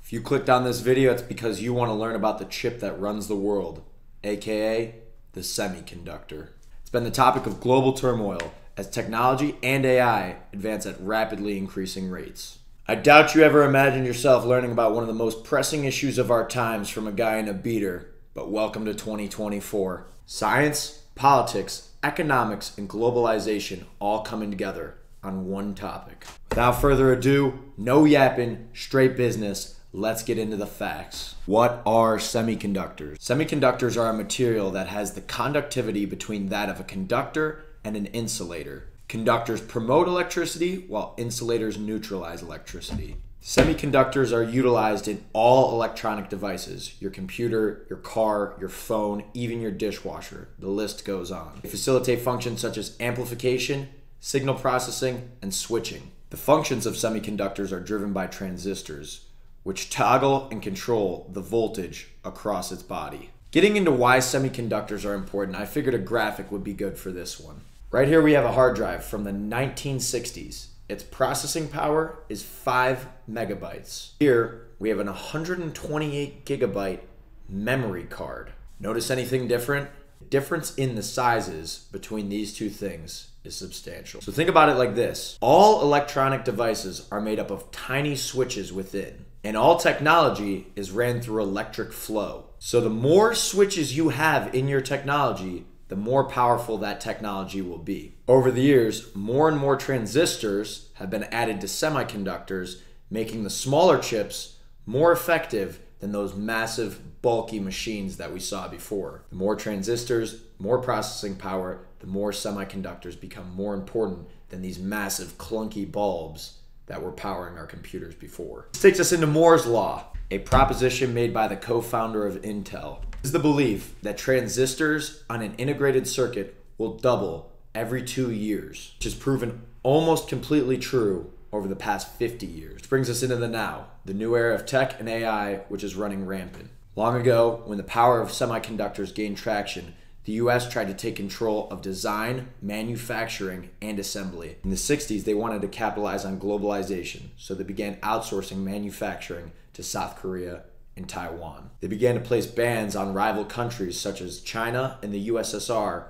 If you clicked on this video, it's because you want to learn about the chip that runs the world, aka the semiconductor. It's been the topic of global turmoil as technology and AI advance at rapidly increasing rates. I doubt you ever imagined yourself learning about one of the most pressing issues of our times from a guy in a beater, but welcome to 2024. Science, politics, economics, and globalization all coming together on one topic. Without further ado, no yapping, straight business. Let's get into the facts. What are semiconductors? Semiconductors are a material that has the conductivity between that of a conductor and an insulator. Conductors promote electricity while insulators neutralize electricity. Semiconductors are utilized in all electronic devices, your computer, your car, your phone, even your dishwasher. The list goes on. They facilitate functions such as amplification, signal processing, and switching. The functions of semiconductors are driven by transistors, which toggle and control the voltage across its body. Getting into why semiconductors are important, I figured a graphic would be good for this one. Right here we have a hard drive from the 1960s. Its processing power is 5 megabytes. Here we have an 128 gigabyte memory card. Notice anything different? The difference in the sizes between these two things is substantial. So think about it like this. All electronic devices are made up of tiny switches within. And all technology is ran through electric flow. So the more switches you have in your technology, the more powerful that technology will be. Over the years, more and more transistors have been added to semiconductors, making the smaller chips more effective than those massive, bulky machines that we saw before. The more transistors, more processing power, the more semiconductors become more important than these massive, clunky bulbs that were powering our computers before. This takes us into Moore's Law, a proposition made by the co-founder of Intel. This is the belief that transistors on an integrated circuit will double every 2 years, which has proven almost completely true over the past 50 years. Which brings us into the now, the new era of tech and AI, which is running rampant. Long ago, when the power of semiconductors gained traction, the US tried to take control of design, manufacturing, and assembly. In the 60s, they wanted to capitalize on globalization, so they began outsourcing manufacturing to South Korea and Taiwan. They began to place bans on rival countries such as China and the USSR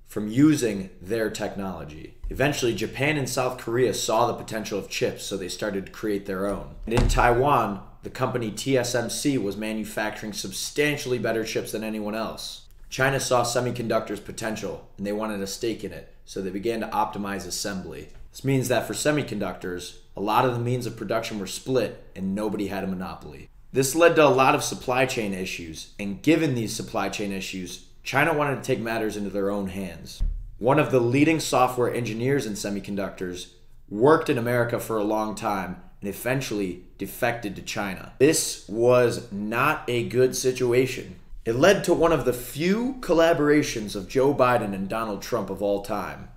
from using their technology. Eventually, Japan and South Korea saw the potential of chips, so they started to create their own. And in Taiwan, the company TSMC was manufacturing substantially better chips than anyone else. China saw semiconductors' potential and they wanted a stake in it, so they began to optimize assembly. This means that for semiconductors, a lot of the means of production were split and nobody had a monopoly. This led to a lot of supply chain issues, and given these supply chain issues, China wanted to take matters into their own hands. One of the leading software engineers in semiconductors worked in America for a long time and eventually defected to China. This was not a good situation. It led to one of the few collaborations of Joe Biden and Donald Trump of all time.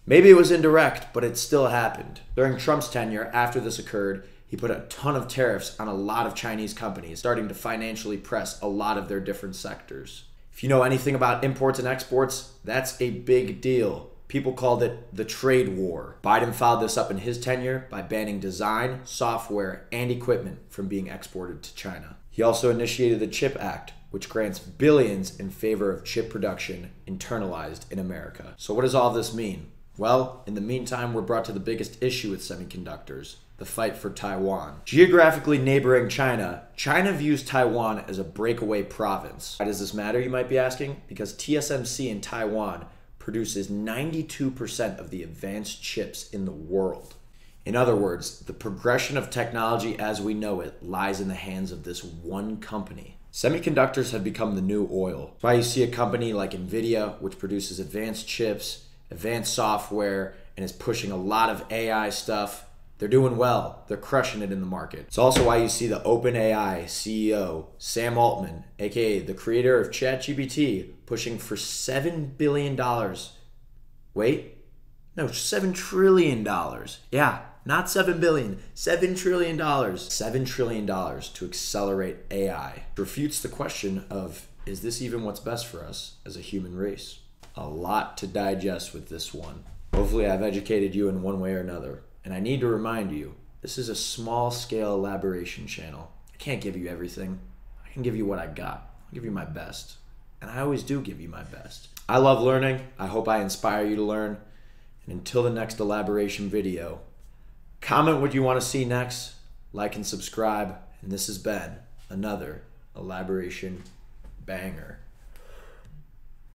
Maybe it was indirect, but it still happened. During Trump's tenure, after this occurred, he put a ton of tariffs on a lot of Chinese companies, starting to financially press a lot of their different sectors. If you know anything about imports and exports, that's a big deal. People called it the trade war. Biden followed this up in his tenure by banning design, software, and equipment from being exported to China. He also initiated the CHIP Act, which grants billions in favor of chip production internalized in America. So what does all this mean? Well, in the meantime, we're brought to the biggest issue with semiconductors, the fight for Taiwan. Geographically neighboring China, China views Taiwan as a breakaway province. Why does this matter, you might be asking? Because TSMC in Taiwan produces 92% of the advanced chips in the world. In other words, the progression of technology as we know it lies in the hands of this one company. Semiconductors have become the new oil. That's why you see a company like NVIDIA, which produces advanced chips, advanced software, and is pushing a lot of AI stuff. They're doing well. They're crushing it in the market. It's also why you see the OpenAI CEO, Sam Altman, aka the creator of ChatGPT, pushing for $7 billion. Wait, no, $7 trillion. Yeah, not 7 billion, $7 trillion. $7 trillion to accelerate AI. It refutes the question of, is this even what's best for us as a human race? A lot to digest with this one. Hopefully I've educated you in one way or another. And I need to remind you, this is a small scale elaboration channel. I can't give you everything. I can give you what I got. I'll give you my best. And I always do give you my best. I love learning. I hope I inspire you to learn. And until the next elaboration video, comment what you want to see next, like and subscribe. And this has been another elaboration banger.